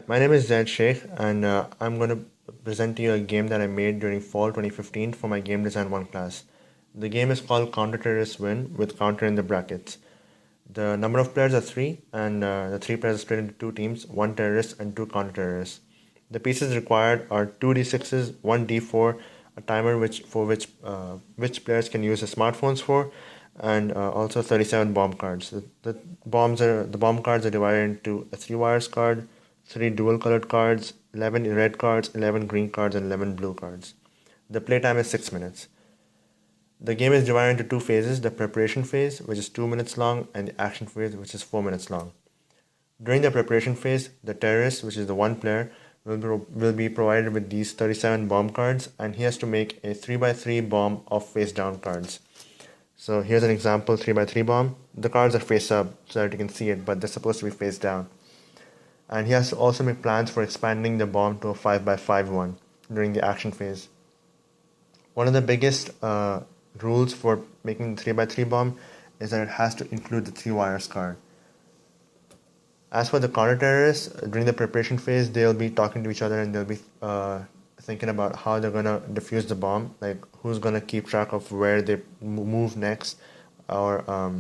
My name is Zaid Sheikh, and I'm going to present to you a game that I made during fall 2015 for my Game Design 1 class. The game is called Counter Terrorist Win with counter in the brackets. The number of players are 3, and the 3 players are split into 2 teams, 1 terrorist and 2 counter terrorists. The pieces required are 2d6s, 1 d4, a timer which players can use their smartphones for, and also 37 bomb cards. The bomb cards are divided into a 3 wires card, 3 dual colored cards, 11 red cards, 11 green cards, and 11 blue cards. The playtime is 6 minutes. The game is divided into 2 phases: the preparation phase, which is 2 minutes long, and the action phase, which is 4 minutes long. During the preparation phase, the terrorist, which is the one player, will be provided with these 37 bomb cards, and he has to make a 3x3 bomb of face down cards. So here's an example 3x3 bomb. The cards are face up so that you can see it, but they're supposed to be face down. And he has to also make plans for expanding the bomb to a 5x5 one during the action phase. One of the biggest rules for making the 3x3 bomb is that it has to include the 3 wires card. As for the counter terrorists, during the preparation phase, they'll be talking to each other and they'll be thinking about how they're gonna defuse the bomb, like who's gonna keep track of where they move next, or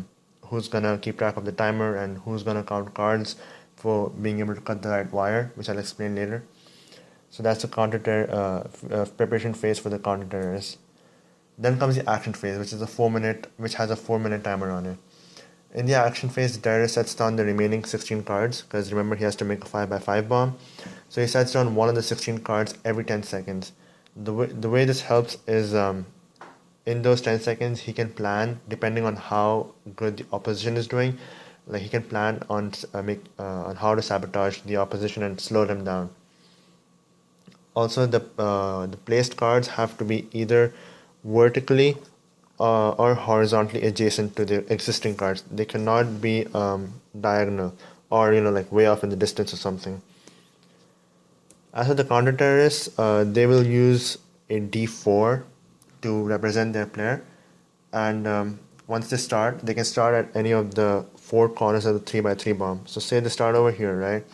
who's gonna keep track of the timer, and who's gonna count cards for being able to cut the right wire, which I'll explain later. So that's the preparation phase for the counter terrorists. Then comes the action phase, which has a 4 minute timer on it. In the action phase, the terrorist sets down the remaining 16 cards, because remember he has to make a 5x5 bomb. So he sets down one of the 16 cards every 10 seconds. The way this helps is in those 10 seconds, he can plan, depending on how good the opposition is doing, like he can plan on how to sabotage the opposition and slow them down. Also, the placed cards have to be either vertically or horizontally adjacent to the existing cards. They cannot be diagonal or like way off in the distance or something. As for the counter terrorists, they will use a d4 to represent their player, and once they start, they can start at any of the 4 corners of the 3x3 bomb. So say they start over here, right?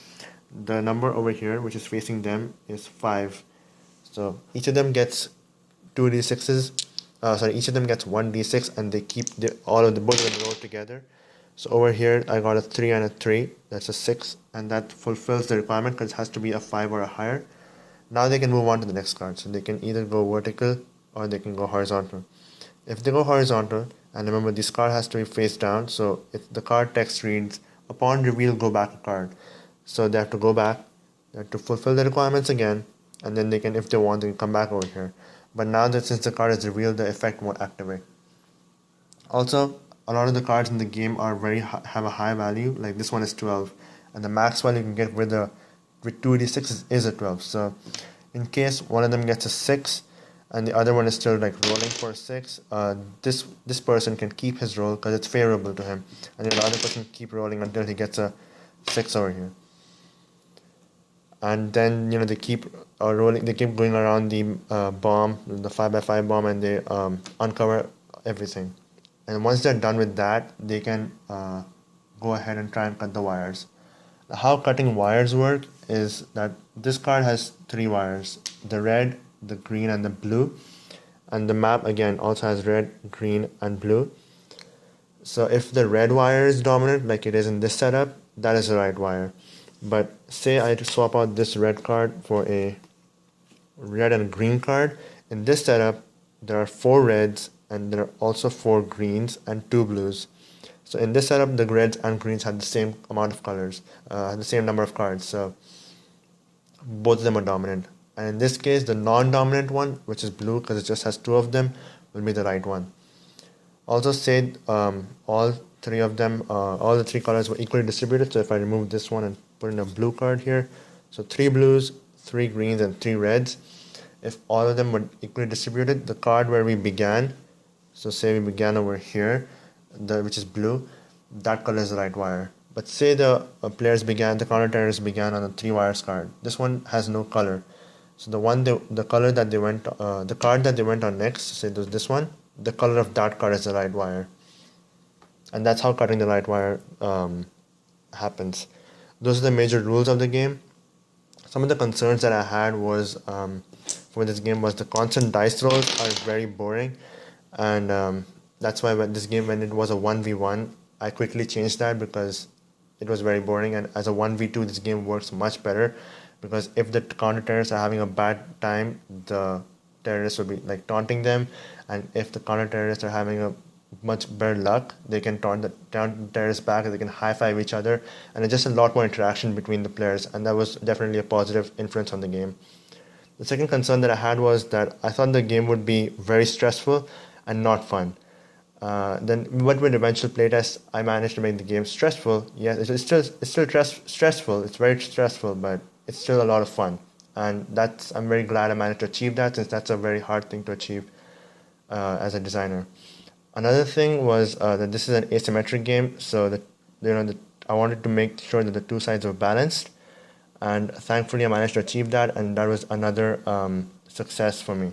The number over here, which is facing them, is 5. So each of them gets 2d6s. Each of them gets 1d6, and they keep both of them rolled together. So over here, I got a 3 and a 3. That's a 6, and that fulfills the requirement because it has to be a 5 or a higher. Now they can move on to the next card. So they can either go vertical or they can go horizontal. If they go horizontal, and remember this card has to be face down, so if the card text reads, "Upon reveal, go back a card." So they have to go back, they have to fulfill the requirements again, and then they can, if they want, they can come back over here. But now that since the card is revealed, the effect won't activate. Also, a lot of the cards in the game are have a high value. Like this one is 12, and the max value you can get with 2d6 is a 12. So, in case one of them gets a 6, and the other one is still like rolling for a 6, this person can keep his roll because it's favorable to him, and the other person can keep rolling until he gets a 6 over here. And then they keep rolling. They keep going around the bomb, the 5x5 bomb, and they uncover everything. And once they're done with that, they can go ahead and try and cut the wires. How cutting wires work is that this card has 3 wires: the red, the green, and the blue. And the map again also has red, green, and blue. So if the red wire is dominant, like it is in this setup, that is the right wire. But say I swap out this red card for a red and green card. In this setup, there are 4 reds and there are also 4 greens and 2 blues. So in this setup, the reds and greens have the same amount of colors, the same number of cards. So both of them are dominant. And in this case, the non-dominant one, which is blue because it just has 2 of them, will be the right one. Also say all the 3 colors were equally distributed. So if I remove this one and put in a blue card here, so 3 blues, 3 greens, and 3 reds. If all of them were equally distributed, the card where we began, so say we began over here, which is blue, that color is the right wire. But say the counter terrorists began on the 3 wires card. This one has no color. So the card that they went on next, say this one, the color of that card is the right wire. And that's how cutting the right wire happens. Those are the major rules of the game. Some of the concerns that I had was for this game was the constant dice rolls are very boring, and that's why when this game, when it was a 1v1, I quickly changed that because it was very boring. And as a 1v2, this game works much better because if the counter terrorists are having a bad time, the terrorists will be like taunting them, and if the counter terrorists are having a much better luck, they can taunt the terrorists back, they can high five each other, and it's just a lot more interaction between the players, and that was definitely a positive influence on the game. The second concern that I had was that I thought the game would be very stressful and not fun. Then, but with eventual playtests, I managed to make the game stressful. Yes, it's still stressful. It's very stressful, but it's still a lot of fun, and I'm very glad I managed to achieve that since that's a very hard thing to achieve as a designer. Another thing was that this is an asymmetric game, so that I wanted to make sure that the two sides were balanced, and thankfully I managed to achieve that, and that was another success for me.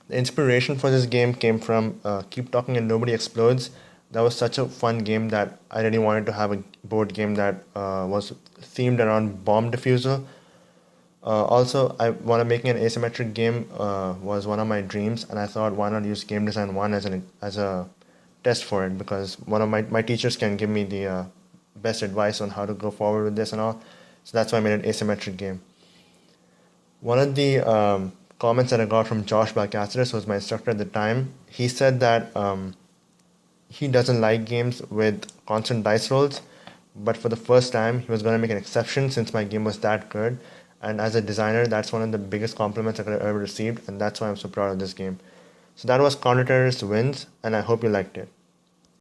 The inspiration for this game came from Keep Talking and Nobody Explodes. That was such a fun game that I really wanted to have a board game that was themed around bomb defusal. Also, I want to making an asymmetric game was one of my dreams, and I thought why not use Game Design One as a test for it because one of my teachers can give me the best advice on how to go forward with this and all. So that's why I made an asymmetric game. One of the comments that I got from Josh Balcaceres, who was my instructor at the time, he said that he doesn't like games with constant dice rolls, but for the first time, he was going to make an exception since my game was that good. And as a designer, that's one of the biggest compliments I could have ever received, and that's why I'm so proud of this game. So that was Counter Terrorist Wins, and I hope you liked it.